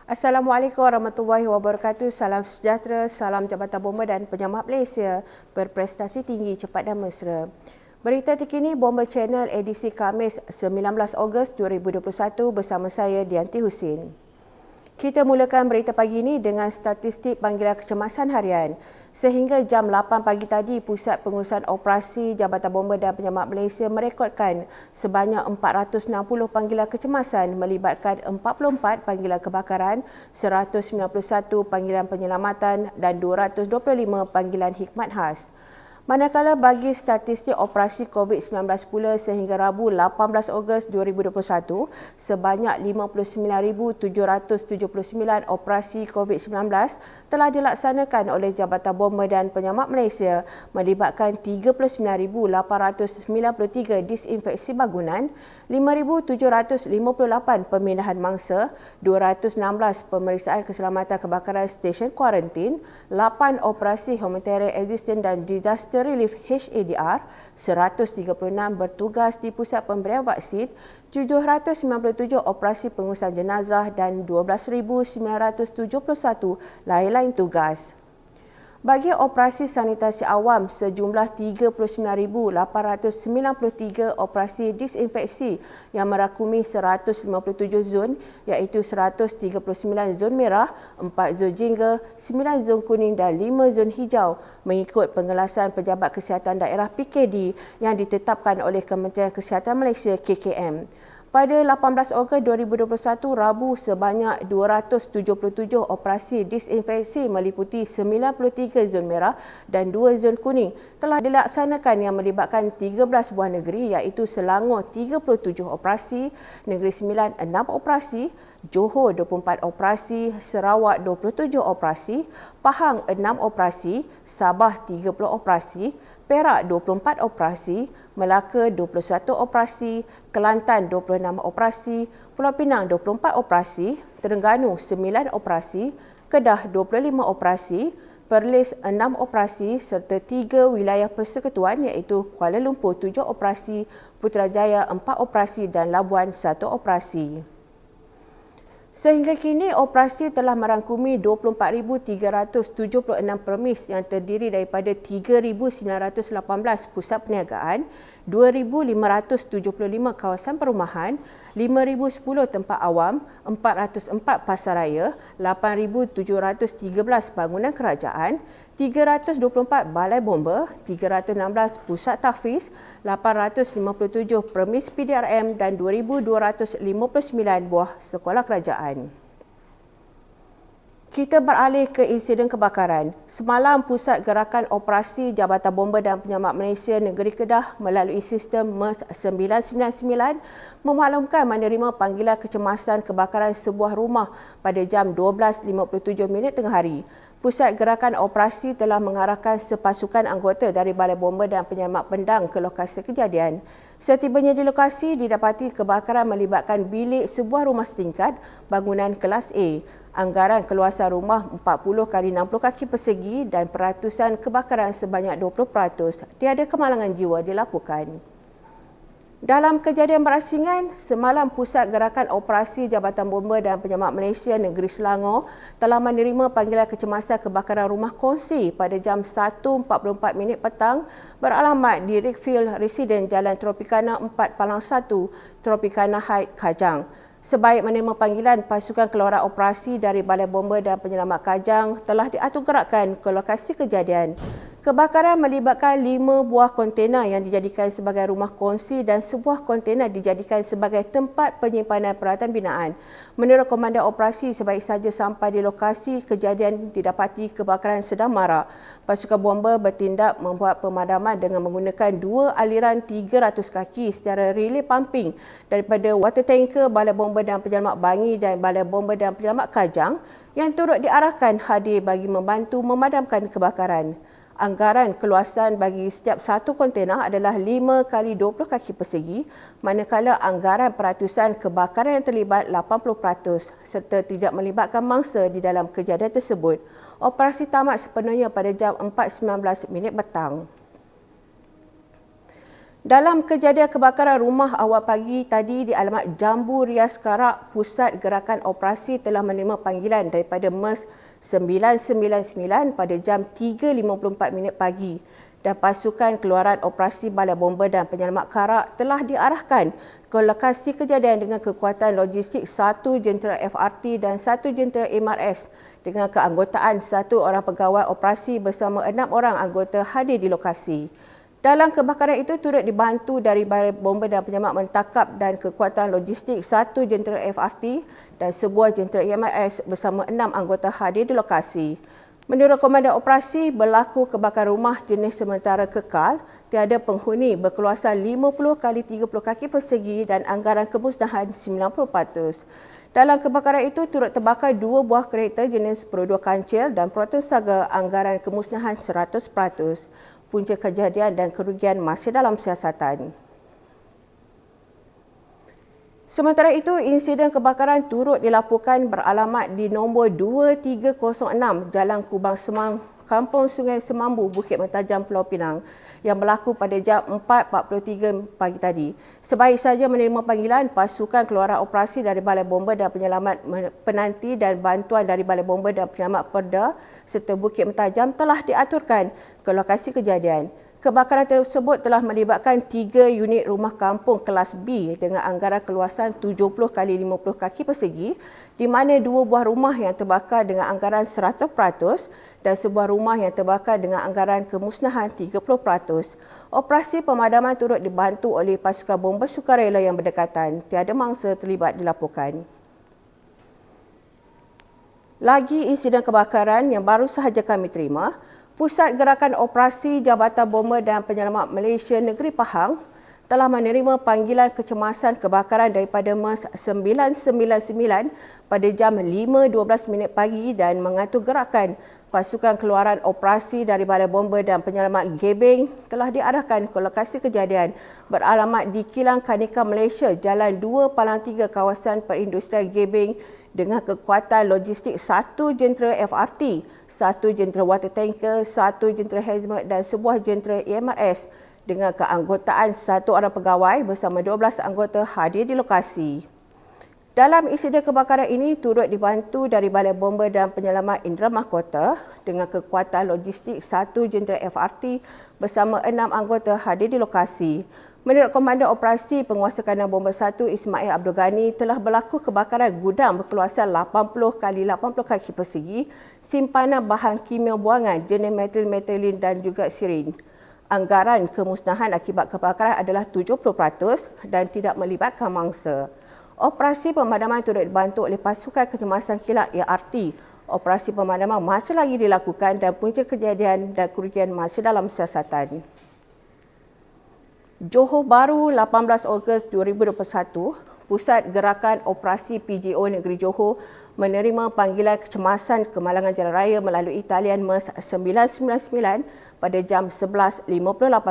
Assalamualaikum warahmatullahi wabarakatuh. Salam sejahtera, salam Jabatan Bomba dan Penyelamat Malaysia berprestasi tinggi, cepat dan mesra. Berita terkini Bomba Channel edisi Khamis 19 Ogos 2021 bersama saya Dianti Husin. Kita mulakan berita pagi ini dengan statistik panggilan kecemasan harian. Sehingga jam 8 pagi tadi, Pusat Pengurusan Operasi Jabatan Bomba dan Penyelamat Malaysia merekodkan sebanyak 460 panggilan kecemasan melibatkan 44 panggilan kebakaran, 191 panggilan penyelamatan dan 225 panggilan khidmat khas. Manakala bagi statistik operasi COVID-19 pula sehingga Rabu 18 Ogos 2021, sebanyak 59,779 operasi COVID-19 telah dilaksanakan oleh Jabatan Bomba dan Penyelamat Malaysia melibatkan 39,893 disinfeksi bangunan, 5,758 pemindahan mangsa, 216 pemeriksaan keselamatan kebakaran stesen kuarantin, 8 operasi humanitarian assistance dan disaster relief HADR, 136 bertugas di pusat pemberian vaksin, 797 operasi pengurusan jenazah dan 12,971 lain-lain tugas. Bagi operasi sanitasi awam, sejumlah 39,893 operasi disinfeksi yang merakumi 157 zon iaitu 139 zon merah, 4 zon jingga, 9 zon kuning dan 5 zon hijau mengikut pengelasan Pejabat Kesihatan Daerah PKD yang ditetapkan oleh Kementerian Kesihatan Malaysia KKM. Pada 18 Ogos 2021, Rabu, sebanyak 277 operasi disinfeksi meliputi 93 zon merah dan 2 zon kuning telah dilaksanakan yang melibatkan 13 buah negeri iaitu Selangor 37 operasi, Negeri Sembilan 6 operasi, Johor 24 operasi, Sarawak 27 operasi, Pahang 6 operasi, Sabah 30 operasi, Perak 24 operasi, Melaka 21 operasi, Kelantan 26 operasi, Pulau Pinang 24 operasi, Terengganu 9 operasi, Kedah 25 operasi, Perlis 6 operasi serta 3 wilayah persekutuan iaitu Kuala Lumpur 7 operasi, Putrajaya 4 operasi dan Labuan 1 operasi. Sehingga kini, operasi telah merangkumi 24,376 permis yang terdiri daripada 3,918 pusat perniagaan, 2,575 kawasan perumahan, 5,010 tempat awam, 404 pasaraya, 8,713 bangunan kerajaan, 324 balai bomba, 316 pusat tahfiz, 857 permis PDRM dan 2,259 buah sekolah kerajaan. Kita beralih ke insiden kebakaran. Semalam, Pusat Gerakan Operasi Jabatan Bomba dan Penyelamat Malaysia Negeri Kedah melalui sistem MERS 999 memaklumkan menerima panggilan kecemasan kebakaran sebuah rumah pada jam 12.57 tengah hari. Pusat Gerakan Operasi telah mengarahkan sepasukan anggota dari Balai Bomba dan Penyelamat Pendang ke lokasi kejadian. Setibanya di lokasi, didapati kebakaran melibatkan bilik sebuah rumah setingkat bangunan kelas A. Anggaran keluasan rumah 40 x 60 kaki persegi dan peratusan kebakaran sebanyak 20%. Tiada kemalangan jiwa dilaporkan. Dalam kejadian berasingan, semalam Pusat Gerakan Operasi Jabatan Bomba dan Penyelamat Malaysia Negeri Selangor telah menerima panggilan kecemasan kebakaran rumah kongsi pada jam 1.44 petang beralamat di Rickfield Residen Jalan Tropicana 4 Palang 1, Tropicana Heights, Kajang. Sebaik menerima panggilan, pasukan keluaran operasi dari Balai Bomba dan Penyelamat Kajang telah diaturgerakkan ke lokasi kejadian. Kebakaran melibatkan 5 buah kontena yang dijadikan sebagai rumah kongsi dan sebuah kontena dijadikan sebagai tempat penyimpanan peralatan binaan. Menurut Komandan Operasi, sebaik saja sampai di lokasi kejadian didapati kebakaran sedang marak. Pasukan bomba bertindak membuat pemadaman dengan menggunakan 2 aliran 300 kaki secara relay pumping daripada water tanker Balai Bomba dan Penyelamat Bangi dan Balai Bomba dan Penyelamat Kajang yang turut diarahkan hadir bagi membantu memadamkan kebakaran. Anggaran keluasan bagi setiap satu kontena adalah 5 kali 20 kaki persegi, manakala anggaran peratusan kebakaran yang terlibat 80% serta tidak melibatkan mangsa di dalam kejadian tersebut. Operasi tamat sepenuhnya pada jam 4.19 petang. Dalam kejadian kebakaran rumah awal pagi tadi di alamat Jambu Rias Karak, Pusat Gerakan Operasi telah menerima panggilan daripada MES 999 pada jam 3.54 pagi dan pasukan keluaran operasi Balai Bomba dan Penyelamat Karak telah diarahkan ke lokasi kejadian dengan kekuatan logistik 1 jentera FRT dan 1 jentera MRS dengan keanggotaan 1 orang pegawai operasi bersama 6 orang anggota hadir di lokasi. Dalam kebakaran itu turut dibantu dari Balai Bomba dan Penyelamat Mentakap dan kekuatan logistik 1 jentera FRT dan sebuah jentera MRS bersama 6 anggota hadir di lokasi. Menurut Komandan Operasi, berlaku kebakaran rumah jenis sementara kekal, tiada penghuni berkeluasan 50 kali 30 kaki persegi dan anggaran kemusnahan 90%. Dalam kebakaran itu turut terbakar 2 buah kereta jenis Pro 2 kancil dan Proton Saga, anggaran kemusnahan 100%. Punca kejadian dan kerugian masih dalam siasatan. Sementara itu, insiden kebakaran turut dilaporkan beralamat di nombor 2306 Jalan Kubang Semang, Kampung Sungai Semambu, Bukit Mentajam, Pulau Pinang yang berlaku pada jam 4.43 pagi tadi. Sebaik saja menerima panggilan, pasukan keluaran operasi dari Balai Bomba dan Penyelamat Penanti dan bantuan dari Balai Bomba dan Penyelamat Perda serta Bukit Mentajam telah diaturkan ke lokasi kejadian. Kebakaran tersebut telah melibatkan 3 unit rumah kampung kelas B dengan anggaran keluasan 70 kali 50 kaki persegi, di mana 2 buah rumah yang terbakar dengan anggaran 100% dan sebuah rumah yang terbakar dengan anggaran kemusnahan 30%. Operasi pemadaman turut dibantu oleh pasukan bomba sukarela yang berdekatan. Tiada mangsa terlibat dilaporkan. Lagi insiden kebakaran yang baru sahaja kami terima, Pusat Gerakan Operasi Jabatan Bomba dan Penyelamat Malaysia Negeri Pahang telah menerima panggilan kecemasan kebakaran daripada MES 999 pada jam 5.12 pagi dan mengatur gerakan pasukan keluaran operasi dari Balai Bomba dan Penyelamat Gebeng telah diarahkan ke lokasi kejadian beralamat di Kilang Kanika Malaysia, Jalan 2 Palang 3, kawasan perindustrian Gebeng dengan kekuatan logistik 1 jentera FRT, 1 jentera water tanker, 1 jentera hazmat dan sebuah jentera EMRS dengan keanggotaan 1 orang pegawai bersama 12 anggota hadir di lokasi. Dalam insiden kebakaran ini turut dibantu dari Balai Bomba dan Penyelamat Indra Mahkota dengan kekuatan logistik 1 jentera FRT bersama 6 anggota hadir di lokasi. Menurut Komandan Operasi Penguasa Kandang Bomba 1 Ismail Abdul Ghani, telah berlaku kebakaran gudang berkeluasan 80 kali 80 kaki persegi, simpanan bahan kimia buangan jenis metil-metilin dan juga sirin. Anggaran kemusnahan akibat kebakaran adalah 70% dan tidak melibatkan mangsa. Operasi pemadaman turut dibantu oleh pasukan kecemasan kilang ART. Operasi pemadaman masih lagi dilakukan dan punca kejadian dan kerugian masih dalam siasatan. Johor Bahru, 18 Ogos 2021, Pusat Gerakan Operasi PGO Negeri Johor menerima panggilan kecemasan kemalangan jalan raya melalui talian MES 999 pada jam 11.58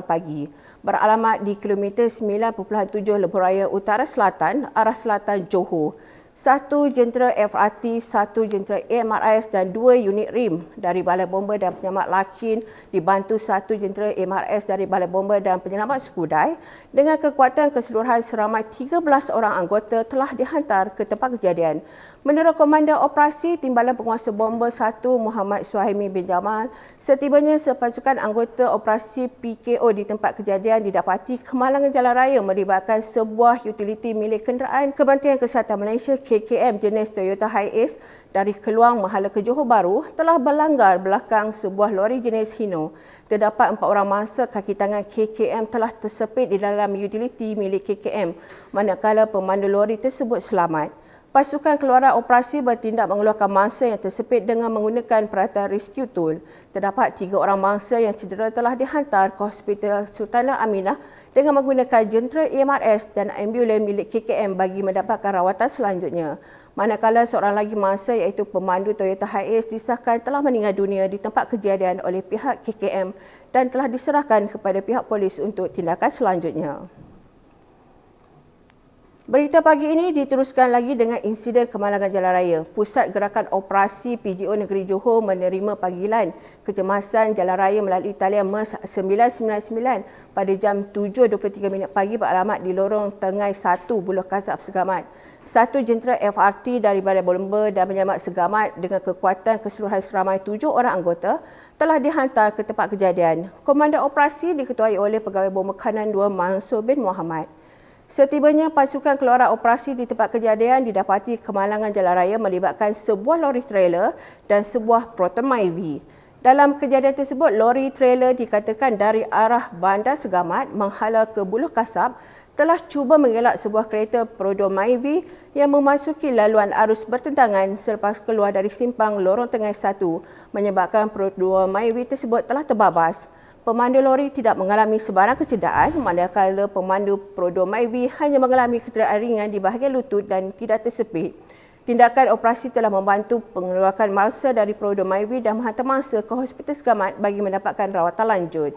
pagi. Beralamat di kilometer 9.7 Lebuh Raya Utara Selatan, arah selatan Johor. 1 jentera FRT, 1 jentera MRS dan 2 unit RIM dari Balai Bomba dan Penyelamat Lakin dibantu 1 jentera MRS dari Balai Bomba dan Penyelamat Skudai dengan kekuatan keseluruhan seramai 13 orang anggota telah dihantar ke tempat kejadian. Menurut Komandan Operasi Timbalan Penguasa Bomba 1 Muhammad Suhaimi bin Jamal, setibanya sepasukan anggota operasi PKO di tempat kejadian didapati kemalangan jalan raya melibatkan sebuah utiliti milik kenderaan Kementerian Kesihatan Malaysia KKM jenis Toyota Hiace dari Keluang menghala ke Johor Bahru telah berlanggar belakang sebuah lori jenis Hino. Terdapat 4 orang mangsa kaki tangan KKM telah tersepit di dalam utiliti milik KKM, manakala pemandu lori tersebut selamat. Pasukan keluaran operasi bertindak mengeluarkan mangsa yang tersepit dengan menggunakan peralatan rescue tool. Terdapat 3 orang mangsa yang cedera telah dihantar ke Hospital Sultanah Aminah dengan menggunakan jentera EMRS dan ambulan milik KKM bagi mendapatkan rawatan selanjutnya. Manakala seorang lagi mangsa iaitu pemandu Toyota Hiace disahkan telah meninggal dunia di tempat kejadian oleh pihak KKM dan telah diserahkan kepada pihak polis untuk tindakan selanjutnya. Berita pagi ini diteruskan lagi dengan insiden kemalangan jalan raya. Pusat Gerakan Operasi PGO Negeri Johor menerima panggilan kecemasan jalan raya melalui talian MERS 999 pada jam 7.23 pagi beralamat di lorong Tengai 1 Buloh Kasab Segamat. 1 jentera FRT dari Balai Bomba dan Penyelamat Segamat dengan kekuatan keseluruhan seramai 7 orang anggota telah dihantar ke tempat kejadian. Komandan operasi diketuai oleh Pegawai Bomba Kanan 2 Mansur bin Muhammad. Setibanya pasukan keluaran operasi di tempat kejadian didapati kemalangan jalan raya melibatkan sebuah lori trailer dan sebuah Proton Myvi. Dalam kejadian tersebut, lori trailer dikatakan dari arah Bandar Segamat menghala ke Buloh Kasab telah cuba mengelak sebuah kereta Proton Myvi yang memasuki laluan arus bertentangan selepas keluar dari simpang lorong Tengai 1 menyebabkan Proton Myvi tersebut telah terbabas. Pemandu lori tidak mengalami sebarang kecederaan, manakala pemandu Proton Myvi hanya mengalami kecederaan ringan di bahagian lutut dan tidak tersepit. Tindakan operasi telah membantu pengeluarkan mangsa dari Proton Myvi dan menghantar mangsa ke Hospital Segamat bagi mendapatkan rawatan lanjut.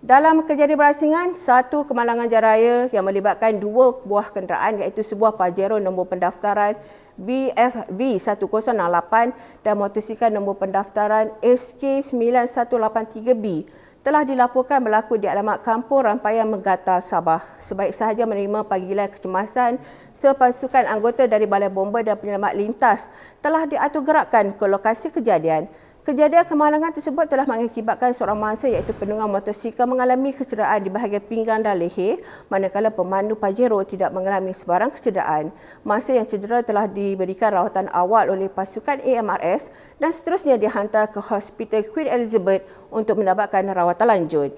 Dalam kejadian berasingan, 1 kemalangan jalan raya yang melibatkan 2 buah kenderaan iaitu sebuah Pajero nombor pendaftaran BFV 1068 dan motosikal nombor pendaftaran SK9183B telah dilaporkan berlaku di alamat Kampung Rampayan Megatal, Sabah. Sebaik sahaja menerima panggilan kecemasan, sepasukan anggota dari Balai Bomba dan Penyelamat Lintas telah diatur gerakkan ke lokasi kejadian. Kejadian kemalangan tersebut telah mengakibatkan seorang mangsa iaitu penunggang motosikal mengalami kecederaan di bahagian pinggang dan leher, manakala pemandu Pajero tidak mengalami sebarang kecederaan. Mangsa yang cedera telah diberikan rawatan awal oleh pasukan AMRS dan seterusnya dihantar ke Hospital Queen Elizabeth untuk mendapatkan rawatan lanjut.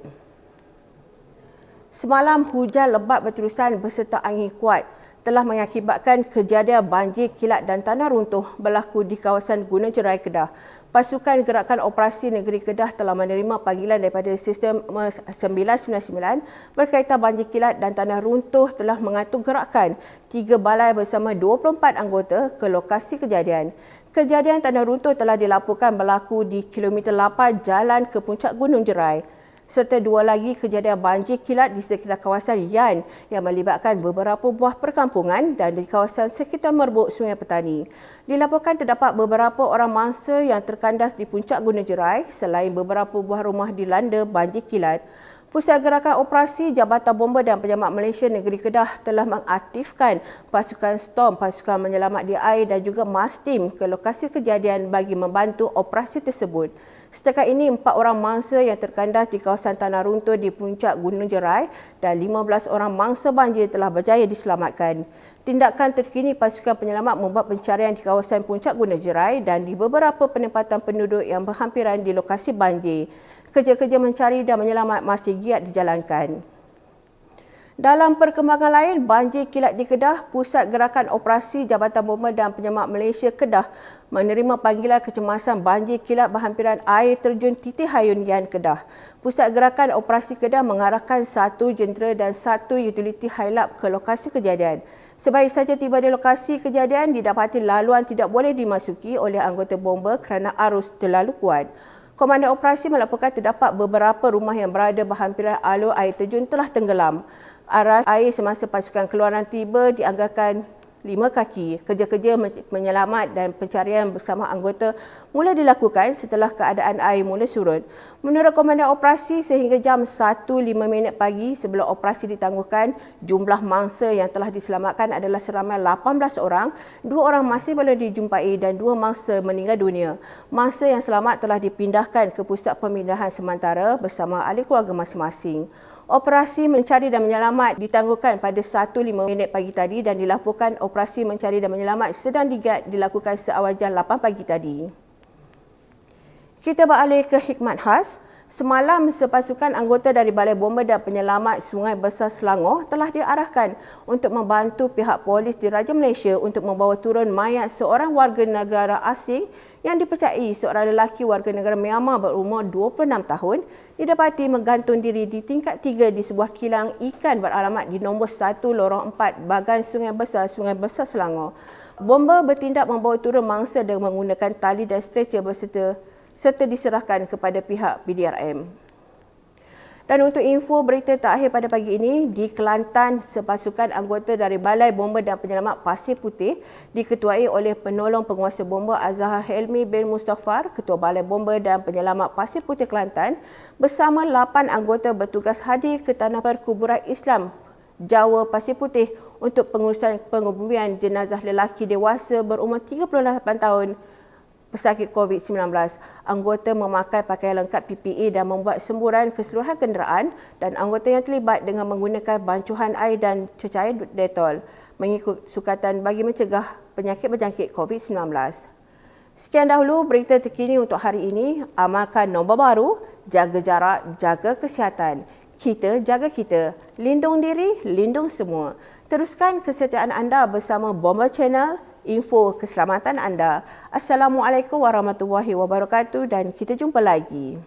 Semalam hujan lebat berterusan beserta angin kuat telah mengakibatkan kejadian banjir, kilat dan tanah runtuh berlaku di kawasan Gunung Jerai, Kedah. Pasukan Gerakan Operasi Negeri Kedah telah menerima panggilan daripada sistem 999 berkaitan banjir, kilat dan tanah runtuh telah mengatur gerakan 3 balai bersama 24 anggota ke lokasi kejadian. Kejadian tanah runtuh telah dilaporkan berlaku di kilometer 8 jalan ke puncak Gunung Jerai, serta 2 lagi kejadian banjir kilat di sekitar kawasan Yan yang melibatkan beberapa buah perkampungan dan di kawasan sekitar Merbuk Sungai Petani. Dilaporkan terdapat beberapa orang mangsa yang terkandas di puncak Gunung Jerai selain beberapa buah rumah dilanda banjir kilat. Pusat Gerakan Operasi Jabatan Bomba dan Penyelamat Malaysia Negeri Kedah telah mengaktifkan pasukan storm, pasukan menyelamat di air dan juga MASTIM ke lokasi kejadian bagi membantu operasi tersebut. Setakat ini, 4 orang mangsa yang terkandas di kawasan tanah runtuh di puncak Gunung Jerai dan 15 orang mangsa banjir telah berjaya diselamatkan. Tindakan terkini pasukan penyelamat membuat pencarian di kawasan puncak Gunung Jerai dan di beberapa penempatan penduduk yang berhampiran di lokasi banjir. Kerja-kerja mencari dan menyelamat masih giat dijalankan. Dalam perkembangan lain, banjir kilat di Kedah, Pusat Gerakan Operasi Jabatan Bomba dan Penyelamat Malaysia Kedah menerima panggilan kecemasan banjir kilat berhampiran air terjun Titi Hayun Yan, Kedah. Pusat Gerakan Operasi Kedah mengarahkan 1 jentera dan 1 utiliti Hilap ke lokasi kejadian. Sebaik saja tiba di lokasi kejadian, didapati laluan tidak boleh dimasuki oleh anggota bomba kerana arus terlalu kuat. Komandan operasi melaporkan terdapat beberapa rumah yang berada berhampiran alur air terjun telah tenggelam. Arus air semasa pasukan keluaran tiba dianggarkan 5 kaki. Kerja-kerja menyelamat dan pencarian bersama anggota mula dilakukan setelah keadaan air mula surut. Menurut Komandan Operasi, sehingga jam 1.05 pagi sebelum operasi ditangguhkan, jumlah mangsa yang telah diselamatkan adalah seramai 18 orang, 2 orang masih belum dijumpai dan 2 mangsa meninggal dunia. Mangsa yang selamat telah dipindahkan ke pusat pemindahan sementara bersama ahli keluarga masing-masing. Operasi mencari dan menyelamat ditangguhkan pada 1:05 pagi tadi dan dilaporkan operasi mencari dan menyelamat sedang dilakukan seawal jam 8 pagi tadi. Kita beralih ke hikmat khas. Semalam, sepasukan anggota dari Balai Bomba dan Penyelamat Sungai Besar Selangor telah diarahkan untuk membantu pihak polis di Raja Malaysia untuk membawa turun mayat seorang warga negara asing yang dipercayai seorang lelaki warga negara Myanmar berumur 26 tahun didapati menggantung diri di tingkat 3 di sebuah kilang ikan beralamat di nombor 1 lorong 4 Bagan Sungai Besar Selangor. Bomba bertindak membawa turun mangsa dengan menggunakan tali dan stretcher serta diserahkan kepada pihak PDRM. Dan untuk info berita terakhir pada pagi ini, di Kelantan, sepasukan anggota dari Balai Bomba dan Penyelamat Pasir Putih diketuai oleh penolong penguasa bomba Azhar Helmi bin Mustafar, Ketua Balai Bomba dan Penyelamat Pasir Putih Kelantan, bersama 8 anggota bertugas hadir ke Tanah Perkuburan Islam Jawa Pasir Putih untuk pengurusan penguburan jenazah lelaki dewasa berumur 38 tahun pesakit COVID-19. Anggota memakai pakaian lengkap PPE dan membuat semburan keseluruhan kenderaan dan anggota yang terlibat dengan menggunakan bancuhan air dan cecair Dettol mengikut sukatan bagi mencegah penyakit berjangkit COVID-19. Sekian dahulu berita terkini untuk hari ini. Amalkan nombor baru, jaga jarak, jaga kesihatan. Kita jaga kita, lindung diri, lindung semua. Teruskan kesetiaan anda bersama Bomba Channel, info keselamatan anda. Assalamualaikum warahmatullahi wabarakatuh dan kita jumpa lagi.